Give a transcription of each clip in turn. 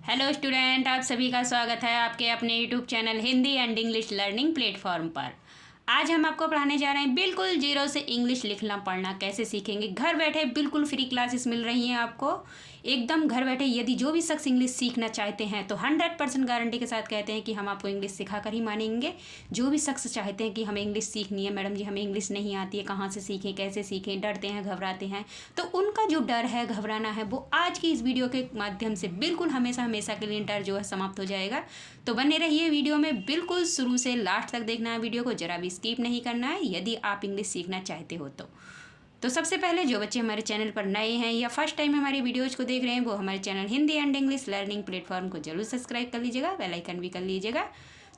Hello student, आप सभी का स्वागत है आपके अपने YouTube channel Hindi and English learning platform पर। आज हम आपको पढ़ाने जा रहे हैं बिल्कुल जीरो से इंग्लिश लिखना पढ़ना कैसे सीखेंगे। घर बैठे बिल्कुल फ्री क्लासेस मिल रही हैं आपको, एकदम घर बैठे। यदि जो भी शख्स इंग्लिश सीखना चाहते हैं तो 100% गारंटी के साथ कहते हैं कि हम आपको इंग्लिश सिखा कर ही मानेंगे। जो भी शख्स चाहते हैं कि हमें इंग्लिश सीखनी है, मैडम जी हमें इंग्लिश नहीं आती है, कहाँ से सीखें, कैसे सीखें, डरते हैं, घबराते हैं, तो उनका जो डर है, घबराना है, वो आज की इस वीडियो के माध्यम से बिल्कुल हमेशा हमेशा के लिए डर जो है समाप्त हो जाएगा। तो बने रहिए वीडियो में, बिल्कुल शुरू से लास्ट तक देखना है वीडियो को, जरा भी स्किप नहीं करना है यदि आप इंग्लिश सीखना चाहते हो तो सबसे पहले जो बच्चे हमारे चैनल पर नए हैं या फर्स्ट टाइम हमारी वीडियोज़ को देख रहे हैं, वो हमारे channel Hindi and English learning platform को जरूर सब्सक्राइब कर लीजिएगा, बेल आइकन भी कर लीजिएगा।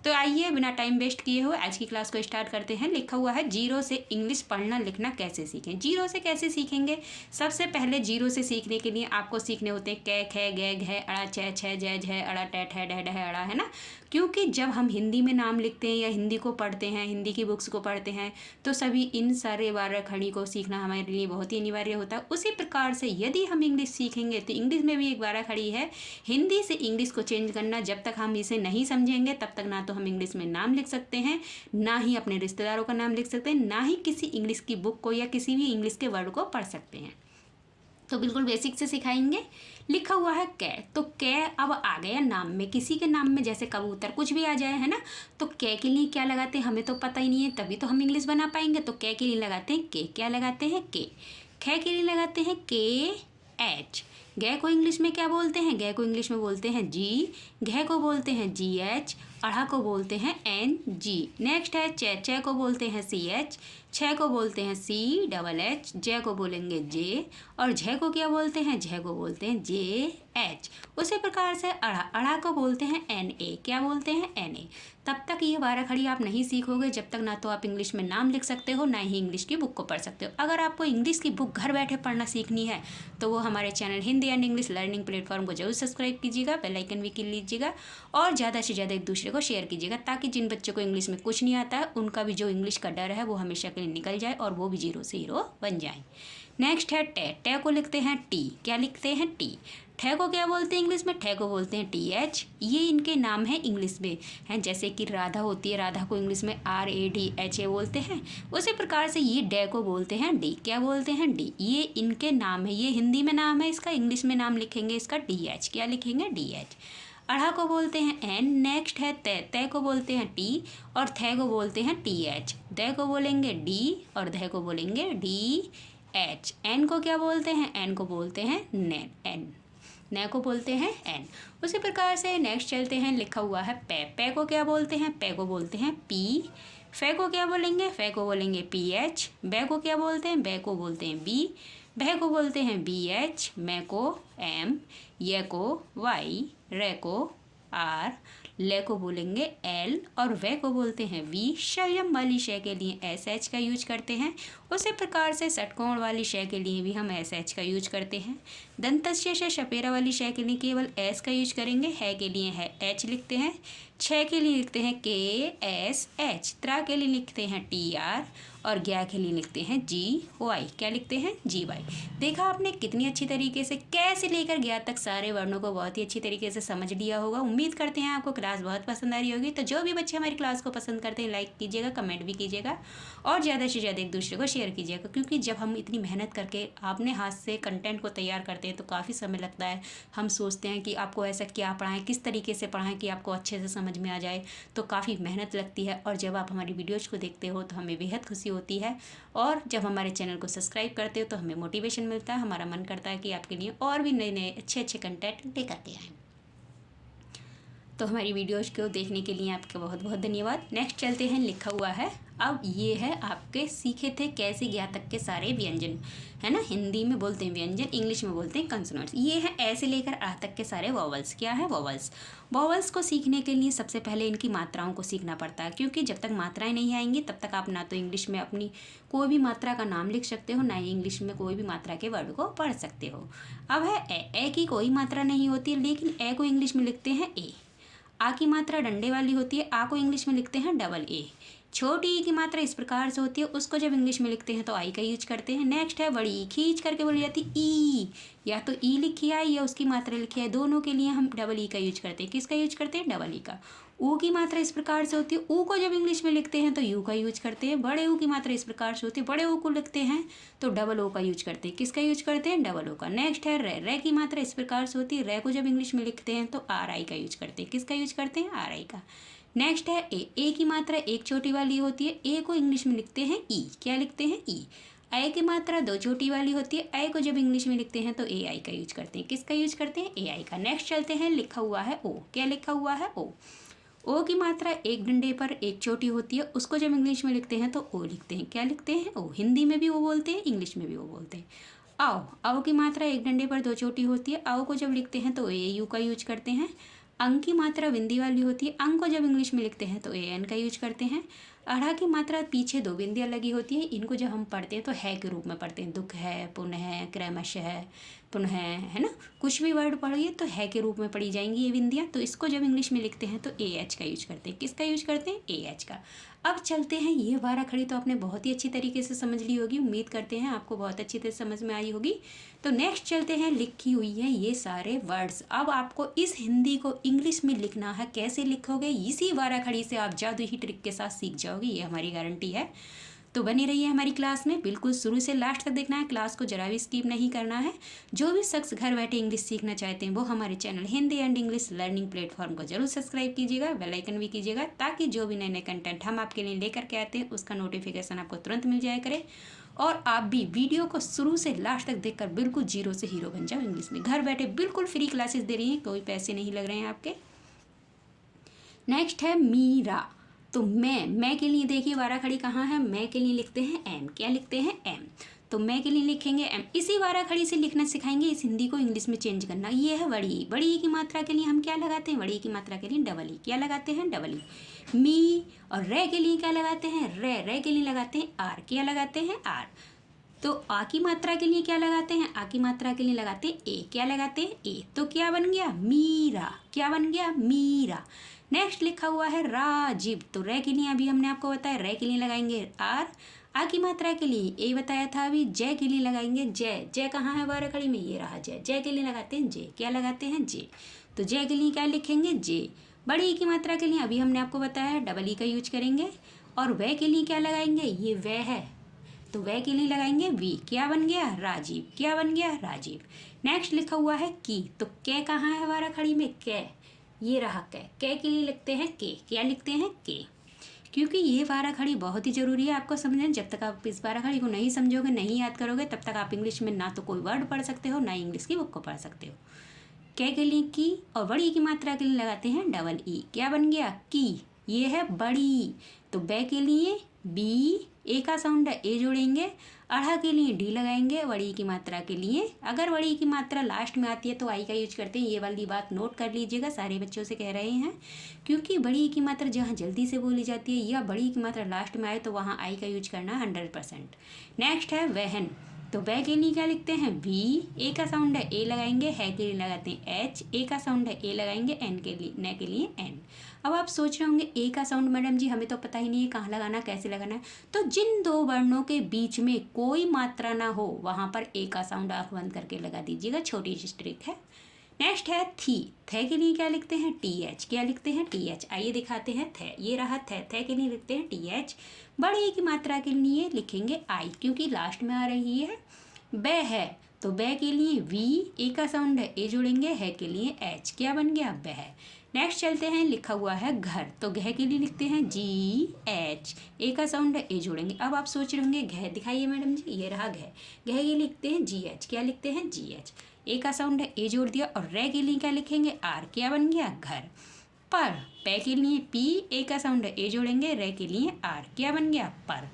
तो आइए बिना टाइम वेस्ट किए हुए आज की क्लास को स्टार्ट करते हैं। लिखा हुआ है जीरो से इंग्लिश पढ़ना लिखना कैसे सीखें। जीरो से कैसे सीखेंगे? सबसे पहले जीरो से सीखने के लिए आपको सीखने होते हैं कै खे गे घे अड़ा चे छे जय झे अड़ा टे ठे डह डह अड़ा, है ना। क्योंकि जब हम हिंदी में नाम लिखते हैं या हिंदी को पढ़ते हैं, हिंदी की बुक्स को पढ़ते हैं, तो सभी इन सारे वारा खड़ी को सीखना हमारे लिए बहुत ही अनिवार्य होता है। उसी प्रकार से यदि हम इंग्लिश सीखेंगे तो इंग्लिश में भी एक वारा खड़ी है, हिंदी से इंग्लिश को चेंज करना। जब तक हम इसे नहीं समझेंगे तब तक ना तो हम इंग्लिश में नाम लिख सकते हैं, ना ही अपने रिश्तेदारों का नाम लिख सकते हैं, ना ही किसी इंग्लिश की बुक को या किसी भी इंग्लिश के वर्ड को पढ़ सकते हैं। तो बिल्कुल बेसिक से सिखाएंगे। लिखा हुआ है कै, तो कै अब आ गया नाम में, किसी के नाम में, जैसे कबूतर कुछ भी आ जाए, है ना। तो कै के लिए क्या लगाते हैं हमें तो पता ही नहीं है, तभी तो हम इंग्लिश बना पाएंगे। तो कै के लिए लगाते हैं के, क्या लगाते हैं के। खे के लिए लगाते हैं के एच। गै को इंग्लिश में क्या बोलते हैं? गै को इंग्लिश में बोलते हैं जी। घे को बोलते हैं जी एच। अढ़ा को बोलते हैं एन जी। नेक्स्ट है चे, चे को बोलते हैं सी एच। छः को बोलते हैं सी डबल एच। जे को बोलेंगे जे। और झे को क्या बोलते हैं? झे को बोलते हैं जे एच। उसी प्रकार से अढ़ा, अढ़ा को बोलते हैं एन ए, क्या बोलते हैं? N A. तब तक ये वारा खड़ी आप नहीं सीखोगे जब तक ना तो आप इंग्लिश में नाम लिख सकते हो, ना ही इंग्लिश की बुक को पढ़ सकते हो। अगर आपको इंग्लिश की बुक घर बैठे पढ़ना सीखनी है तो वो हमारे channel Hindi and English learning platform को जरूर सब्सक्राइब कीजिएगा, बेल आइकन भी कर लीजिएगा और ज़्यादा से ज़्यादा एक दूसरे को शेयर कीजिएगा, ताकि जिन बच्चों को इंग्लिश में कुछ नहीं आता है उनका भी जो इंग्लिश का डर है वो हमेशा के लिए निकल जाए और वो भी जीरो से हीरो बन जाए। नेक्स्ट है टे, टे को लिखते हैं टी, क्या लिखते हैं? टी। ठे को क्या बोलते हैं इंग्लिश में? ठे को बोलते हैं टी एच। ये इनके नाम है इंग्लिश में, हैं जैसे कि राधा होती है, राधा को इंग्लिश में R A D H A बोलते हैं। उसी प्रकार से ये डे को बोलते हैं डी, क्या बोलते हैं? डी। ये इनके नाम है, ये हिंदी में नाम है इसका, इंग्लिश में नाम लिखेंगे इसका डी एच, क्या लिखेंगे? D H. अढ़ा को बोलते हैं एन। नेक्स्ट है तय, तय को बोलते हैं टी और थे को बोलते हैं टी एच। दे को बोलेंगे डी और धे को बोलेंगे डी एच। एन को क्या बोलते हैं? एन को बोलते हैं नेन, एन। नै को बोलते हैं एन। उसी प्रकार से नेक्स्ट चलते हैं। लिखा हुआ है पे, पे को क्या बोलते हैं? पे को बोलते हैं पी। फे को क्या बोलेंगे? फे को बोलेंगे पी एच। बे को क्या बोलते हैं? बे को बोलते हैं बी। भे को बोलते हैं बी एच। मैं को एम। ये को वाई। रे को आर। ले को बोलेंगे एल और वे को बोलते हैं वी। शयम वाली शय के लिए एस एच का यूज करते हैं। उसी प्रकार से षटकोण वाली शय के लिए भी हम एस एच का यूज करते हैं। दंतस्य से शपेरा वाली शय के लिए केवल एस का यूज करेंगे। है के लिए है एच लिखते हैं। छः के लिए लिखते हैं के एस एच। त्रा के लिए लिखते हैं टी आर और ग्या के लिए लिखते हैं जी वाई, क्या लिखते हैं? जी वाई। देखा आपने कितनी अच्छी तरीके से कैसे लेकर गया तक सारे वर्णों को बहुत ही अच्छी तरीके से समझ लिया होगा। उम्मीद करते हैं आपको क्लास बहुत पसंद आ रही होगी। तो जो भी बच्चे हमारी क्लास को पसंद करते हैं लाइक कीजिएगा, कमेंट भी कीजिएगा और ज़्यादा से ज़्यादा एक दूसरे को शेयर कीजिएगा, क्योंकि जब हम इतनी मेहनत करके अपने हाथ से कंटेंट को तैयार करते हैं तो काफ़ी समय लगता है। हम सोचते हैं कि आपको ऐसा क्या पढ़ाएं, किस तरीके से पढ़ाएं कि आपको अच्छे से समझ में आ जाए, तो काफ़ी मेहनत लगती है। और जब आप हमारी वीडियोज़ को देखते हो तो हमें बेहद खुशी होती है और जब हमारे चैनल को सब्सक्राइब करते हो तो हमें मोटिवेशन मिलता है। हमारा मन करता है कि आपके लिए और भी नए नए अच्छे अच्छे कंटेंट लेकर के आएँ। तो हमारी वीडियोज़ को देखने के लिए आपका बहुत बहुत धन्यवाद। नेक्स्ट चलते हैं। लिखा हुआ है अब ये है आपके सीखे थे कैसे गया तक के सारे व्यंजन, है ना। हिंदी में बोलते हैं व्यंजन, इंग्लिश में बोलते हैं कंसोनेंट्स। ये है ऐसे लेकर आ तक के सारे वॉवल्स। क्या है? वॉवल्स। वॉवल्स को सीखने के लिए सबसे पहले इनकी मात्राओं को सीखना पड़ता है, क्योंकि जब तक मात्राएं नहीं आएंगी तब तक आप ना तो इंग्लिश में अपनी कोई भी मात्रा का नाम लिख सकते हो, ना ही इंग्लिश में कोई भी मात्रा के वर्ड को पढ़ सकते हो। अब है ए की कोई मात्रा नहीं होती, लेकिन ए को इंग्लिश में लिखते हैं ए। आ की मात्रा डंडे वाली होती है, आ को इंग्लिश में लिखते हैं डबल ए। छोटी ई की मात्रा इस प्रकार से होती है, उसको जब इंग्लिश में लिखते हैं तो आई का यूज करते हैं। नेक्स्ट है बड़ी ई, खींच करके बोली जाती है ई, या तो ई लिखी है या उसकी मात्रा लिखी है, दोनों के लिए हम डबल ई का यूज करते हैं। किसका यूज करते हैं? डबल ई का। ऊ की मात्रा इस प्रकार से होती है, ऊ को जब इंग्लिश में लिखते हैं तो यू का यूज करते हैं। बड़े ऊ की मात्रा इस प्रकार से होती है, बड़े ऊ को लिखते हैं तो डबल ओ का यूज करते हैं। किसका यूज करते हैं? डबल ओ का। नेक्स्ट है रे, रे की मात्रा इस प्रकार से होती है, रे को जब इंग्लिश में लिखते हैं तो आर आई का यूज करते हैं। किसका यूज करते हैं? आर आई का। नेक्स्ट है ए की मात्रा एक छोटी वाली होती है, ए को इंग्लिश में लिखते हैं ई। क्या लिखते हैं? ई। ए की मात्रा दो छोटी वाली होती है, ए को जब इंग्लिश में लिखते हैं तो ए आई का यूज करते हैं। किसका यूज करते हैं? ए आई का। नेक्स्ट चलते हैं, लिखा हुआ है ओ। क्या लिखा हुआ है? ओ। ओ की मात्रा एक डंडे पर एक चोटी होती है, उसको जब इंग्लिश में लिखते हैं तो ओ लिखते हैं। क्या लिखते हैं? ओ। हिंदी में भी वो बोलते हैं, इंग्लिश में भी वो बोलते हैं। आओ, आओ की मात्रा एक डंडे पर दो चोटी होती है, आओ को जब लिखते हैं तो ए यू का यूज करते हैं। अंक की मात्रा बिंदी वाली होती है, अंक को जब इंग्लिश में लिखते हैं तो ए एन का यूज करते हैं। अढ़ा की मात्रा पीछे दो बिंदियाँ लगी होती हैं, इनको जब हम पढ़ते हैं तो है के रूप में पढ़ते हैं। दुख है, पुण्य है, क्रमशः है, पुनः है ना, कुछ भी वर्ड पढ़िए तो है के रूप में पढ़ी जाएंगी ये बिंदियाँ। तो इसको जब इंग्लिश में लिखते हैं तो ए एच का यूज करते हैं। किसका यूज करते हैं? ए एच का। अब चलते हैं, ये बारह खड़ी तो आपने बहुत ही अच्छी तरीके से समझ ली होगी, उम्मीद करते हैं आपको बहुत अच्छी तरह समझ में आई होगी। तो नेक्स्ट चलते हैं, लिखी हुई है ये सारे वर्ड्स। अब आपको इस हिंदी को इंग्लिश में लिखना है, कैसे लिखोगे? इसी बारह खड़ी से आप जादू ही ट्रिक के साथ सीख जाओगे, ये हमारी गारंटी है। तो बनी रहिए हमारी क्लास में, बिल्कुल शुरू से लास्ट तक देखना है, क्लास को जरा भी स्किप नहीं करना है। जो भी शख्स घर बैठे इंग्लिश सीखना चाहते हैं वो हमारे channel Hindi and English learning platform को जरूर सब्सक्राइब कीजिएगा, बेल आइकन भी कीजिएगा, ताकि जो भी नए नए कंटेंट हम आपके लिए लेकर के आते हैं उसका नोटिफिकेशन आपको तुरंत मिल जाया करे। और आप भी वीडियो को शुरू से लास्ट तक देखकर बिल्कुल जीरो से हीरो बन जाओ इंग्लिश में। घर बैठे बिल्कुल फ्री क्लासेस दे रही हैं, कोई पैसे नहीं लग रहे हैं आपके। नेक्स्ट है मीरा। तो मैं के लिए देखिए बारह खड़ी कहाँ है, मैं के लिए लिखते हैं एम। क्या लिखते हैं? एम। तो मैं के लिए लिखेंगे एम। इसी बारह खड़ी से लिखना सिखाएंगे, इस हिंदी को इंग्लिश में चेंज करना। ये है बड़ी, बड़ी की मात्रा के लिए हम क्या लगाते हैं? बड़ी की मात्रा के लिए डबल ई। क्या लगाते हैं? Double E. मी। और रे के लिए क्या लगाते हैं? रे। रे के लिए लगाते हैं आर। क्या लगाते हैं? आर। तो आ की मात्रा के लिए क्या लगाते हैं? आ की मात्रा के लिए लगाते हैं ए। क्या लगाते हैं? ए। तो क्या बन गया? मीरा। क्या बन गया? मीरा। नेक्स्ट लिखा हुआ है राजीव। तो रे के लिए अभी हमने आपको बताया, रे के लिए लगाएंगे आर। आ की मात्रा के लिए ए बताया था अभी, जय के लिए लगाएंगे जय। जय कहाँ है बारह खड़ी में? ये रहा जय। जय के लिए लगाते हैं जे। क्या लगाते हैं? जे। तो जय के लिए क्या लिखेंगे? जे। बड़ी ई की मात्रा के लिए अभी हमने आपको बताया है डबल ई का यूज करेंगे। और वह के लिए क्या लगाएंगे? ये वह है, तो वह के लिए लगाएंगे वी। क्या बन गया? राजीव। क्या बन गया? राजीव। नेक्स्ट लिखा हुआ है की। तो कै कहाँ है बारह खड़ी में? कै। ये रहा कै। कै के लिए लिखते हैं के। क्या लिखते हैं? के। क्योंकि ये बारह खड़ी बहुत ही ज़रूरी है आपको समझना। जब तक आप इस बारह खड़ी को नहीं समझोगे, नहीं याद करोगे, तब तक आप इंग्लिश में ना तो कोई वर्ड पढ़ सकते हो, ना इंग्लिश की बुक को पढ़ सकते हो। कै के लिए की, और बड़ी की मात्रा के लिए लगाते हैं डबल ई। क्या बन गया? की। ये है बड़ी। तो बै के लिए बी, ए का साउंड है ए जोड़ेंगे। अढ़ा के लिए डी लगाएंगे। बड़ी की मात्रा के लिए अगर बड़ी की मात्रा लास्ट में आती है तो आई का यूज करते हैं। ये वाली बात नोट कर लीजिएगा, सारे बच्चों से कह रहे हैं, क्योंकि बड़ी की मात्रा जहाँ जल्दी से बोली जाती है या बड़ी की मात्रा लास्ट में आए तो वहाँ आई का यूज करना 100%। नेक्स्ट है वहन। तो वह के लिए क्या लिखते हैं? वी। ए का साउंड है ए लगाएंगे, है के लिए लगाते हैं एच। ए का साउंड है ए लगाएंगे, एन के लिए न के लिए एन। अब आप सोच रहे होंगे ए का साउंड मैडम जी हमें तो पता ही नहीं है कहाँ लगाना, कैसे लगाना है। तो जिन दो वर्णों के बीच में कोई मात्रा ना हो वहाँ पर ए का साउंड आँख बंद करके लगा दीजिएगा, छोटी सी ट्रिक है। नेक्स्ट है थी। थे के लिए क्या लिखते हैं? T H. क्या लिखते हैं? T H. आइए दिखाते हैं थे। ये रहा थे। थे के लिए लिखते हैं टी एच। बड़ी की मात्रा के लिए लिखेंगे आई, क्योंकि लास्ट में आ रही है। बै है तो बै के लिए वी, ए का साउंड है ए जोड़ेंगे, है के लिए एच। क्या बन गया? बह। नेक्स्ट चलते हैं, लिखा हुआ है घर। तो घ के लिए लिखते हैं जी एच। ए का साउंड है ए जोड़ेंगे। अब आप सोच रहे होंगे घ दिखाइए मैडम जी, ये रहा घ। घ के लिए लिखते हैं जी एच। क्या लिखते हैं? जी एच। ए का साउंड है ए जोड़ दिया, और रे के लिए क्या लिखेंगे? आर। क्या बन गया? घर। पर। पै के लिए पी, ए का साउंड है ए जोड़ेंगे, रे के लिए आर। क्या बन गया? पर।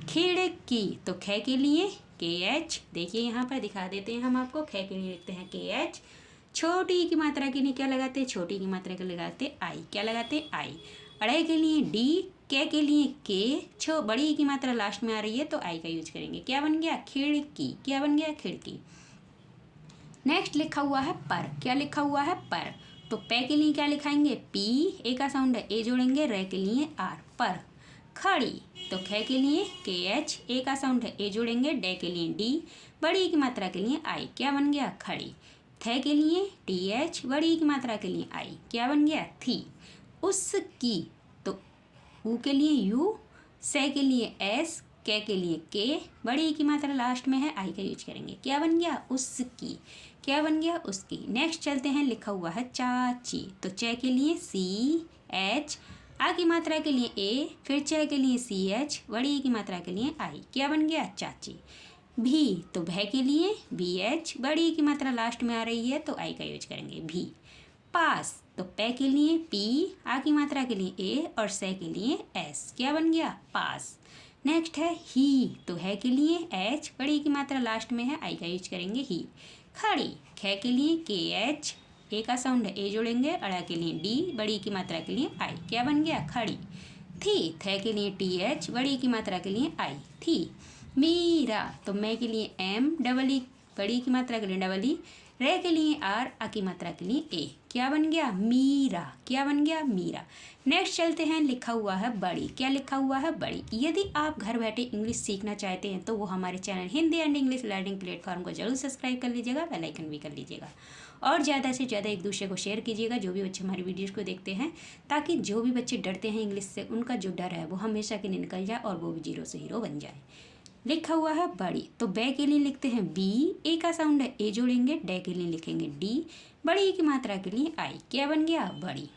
खिड़की। तो ख के लिए के एच। देखिए यहाँ पर दिखा देते हैं हम आपको, ख के लिए लिखते हैं के एच। छोटी की मात्रा के लिए क्या लगाते हैं? छोटी की मात्रा के लिए लगाते हैं आई। क्या लगाते हैं? आई। अड़े के लिए डी, के के लिए के। बड़ी की मात्रा लास्ट में आ रही है तो आई का यूज करेंगे। क्या बन गया? खिड़की। क्या बन गया? खिड़की। नेक्स्ट लिखा हुआ है पर। क्या लिखा हुआ है? पर। तो पे के लिए क्या लिखाएंगे? पी, ए का साउंड है ए जोड़ेंगे, रे के लिए आर। पर। खड़ी। तो ख के लिए KH, ए का साउंड है ए जोड़ेंगे, डे के लिए D, बड़ी की मात्रा के लिए I, क्या बन गया खड़ी। थे के लिए TH, बड़ी की मात्रा के लिए I, क्या बन गया थी। उसकी, तो ऊ के लिए U, से के लिए S, के लिए K, बड़ी की मात्रा लास्ट में है I का यूज करेंगे, क्या बन गया उसकी, क्या बन गया उसकी। नेक्स्ट चलते हैं, लिखा हुआ है चाची। तो चे के लिए CH, आ की मात्रा के लिए A, फिर चे के लिए CH, बड़ी की मात्रा के लिए I, क्या बन गया चाची। भी, तो भै के लिए BH, बड़ी की मात्रा लास्ट में आ रही है तो I का यूज करेंगे भी। पास, तो पै के लिए P, आ की मात्रा के लिए A और से के लिए S, क्या बन गया पास। नेक्स्ट है ही, तो है के लिए H, बड़ी की मात्रा लास्ट में है I का यूज करेंगे ही। खड़ी, ख के लिए KH, ए का साउंड है ए जोड़ेंगे, अड़ा के लिए D, बड़ी की मात्रा के लिए I, क्या बन गया खड़ी। थी, थे के लिए TH, बड़ी की मात्रा के लिए I, थी। मीरा, तो मैं के लिए M, डबल ई, बड़ी की मात्रा के लिए डबल ई, रे के लिए R, आ की मात्रा के लिए A, क्या बन गया मीरा, क्या बन गया मीरा। नेक्स्ट चलते हैं, लिखा हुआ है बड़ी। क्या लिखा हुआ है बड़ी। यदि आप घर बैठे इंग्लिश सीखना चाहते हैं तो वो हमारे channel Hindi and English learning platform को जरूर सब्सक्राइब कर लीजिएगा, बेल आइकन भी कर लीजिएगा और ज़्यादा से ज़्यादा एक दूसरे को शेयर कीजिएगा, जो भी बच्चे हमारी वीडियोज़ को देखते हैं, ताकि जो भी बच्चे डरते हैं इंग्लिश से, उनका जो डर है वो हमेशा के लिए निकल जाए और वो भी जीरो से हीरो बन जाए। लिखा हुआ है बड़ी। तो बै के लिए लिखते हैं B, ए का साउंड है ए जोड़ेंगे, डे के लिए लिखेंगे D, बड़ी की मात्रा के लिए I, क्या बन गया बड़ी।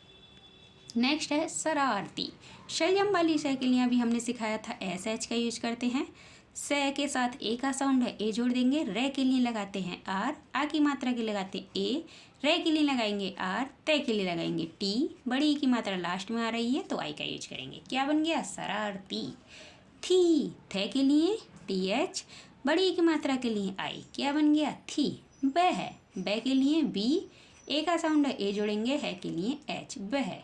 नेक्स्ट है शरारती। शलजम वाली शय के लिए अभी हमने सिखाया था SH का यूज करते हैं। से के साथ ए का साउंड है ए जोड़ देंगे, रे के लिए लगाते हैं R, आ की मात्रा के लगाते हैं A, रे के लिए लगाएंगे R, ते के लिए लगाएंगे T, बड़ी की मात्रा लास्ट में आ रही है तो I का यूज करेंगे, क्या बन गया शरारती। थी, थे के लिए TH, बड़ी की मात्रा के लिए I, क्या बन गया थी। वह, बै के लिए B, ए का साउंड है ए जोड़ेंगे, है के लिए H, वह।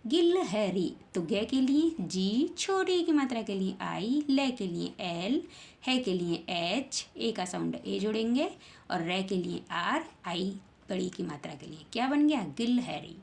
गिलहरी, तो गे के लिए G, छोटी की मात्रा के लिए I, ले के लिए L, है के लिए H, ए का साउंड है ए जोड़ेंगे और रे के लिए R, I, बड़ी की मात्रा के लिए, क्या बन गया गिलहरी।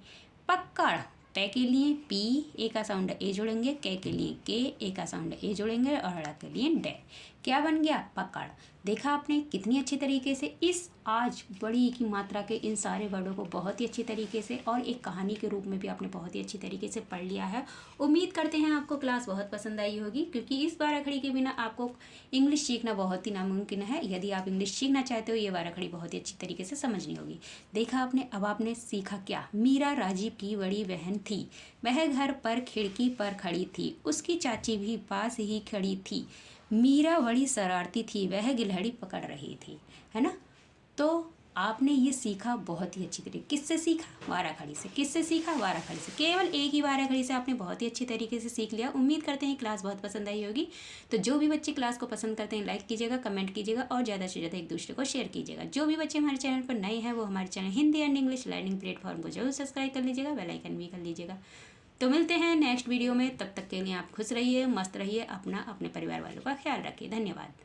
पकड़, पे के लिए P, ए का साउंड ए जोड़ेंगे, के लिए K, ए का साउंड ए जोड़ेंगे और अड़ा के लिए डे, क्या बन गया पकड़। देखा आपने कितनी अच्छी तरीके से इस आज बड़ी की मात्रा के इन सारे वर्डों को बहुत ही अच्छी तरीके से और एक कहानी के रूप में भी आपने बहुत ही अच्छी तरीके से पढ़ लिया है। उम्मीद करते हैं आपको क्लास बहुत पसंद आई होगी, क्योंकि इस बाराखड़ी के बिना आपको इंग्लिश सीखना बहुत ही नामुमकिन है। यदि आप इंग्लिश सीखना चाहते हो, ये बाराखड़ी बहुत ही अच्छी तरीके से समझनी होगी। देखा आपने, अब आपने सीखा क्या। मीरा राजीव की बड़ी बहन थी, वह घर पर खिड़की पर खड़ी थी, उसकी चाची भी पास ही खड़ी थी। मीरा बड़ी शरारती थी, वह गिलहरी पकड़ रही थी, है ना। तो आपने ये सीखा बहुत ही अच्छी तरीके। किससे सीखा, वाराखड़ी से। किससे सीखा, वाराखड़ी से। केवल एक ही वाराखड़ी से आपने बहुत ही अच्छी तरीके से सीख लिया। उम्मीद करते हैं क्लास बहुत पसंद आई होगी। तो जो भी बच्चे क्लास को पसंद करते हैं, लाइक कीजिएगा, कमेंट कीजिएगा और ज़्यादा से ज़्यादा एक दूसरे को शेयर कीजिएगा। जो भी बच्चे हमारे चैनल पर नए हैं, वो हमारे channel Hindi and English learning platform को जरूर सब्सक्राइब कर लीजिएगा, बेल आइकन भी कर लीजिएगा। तो मिलते हैं नेक्स्ट वीडियो में, तब तक के लिए आप खुश रहिए, मस्त रहिए, अपना अपने परिवार वालों का ख्याल रखिए। धन्यवाद।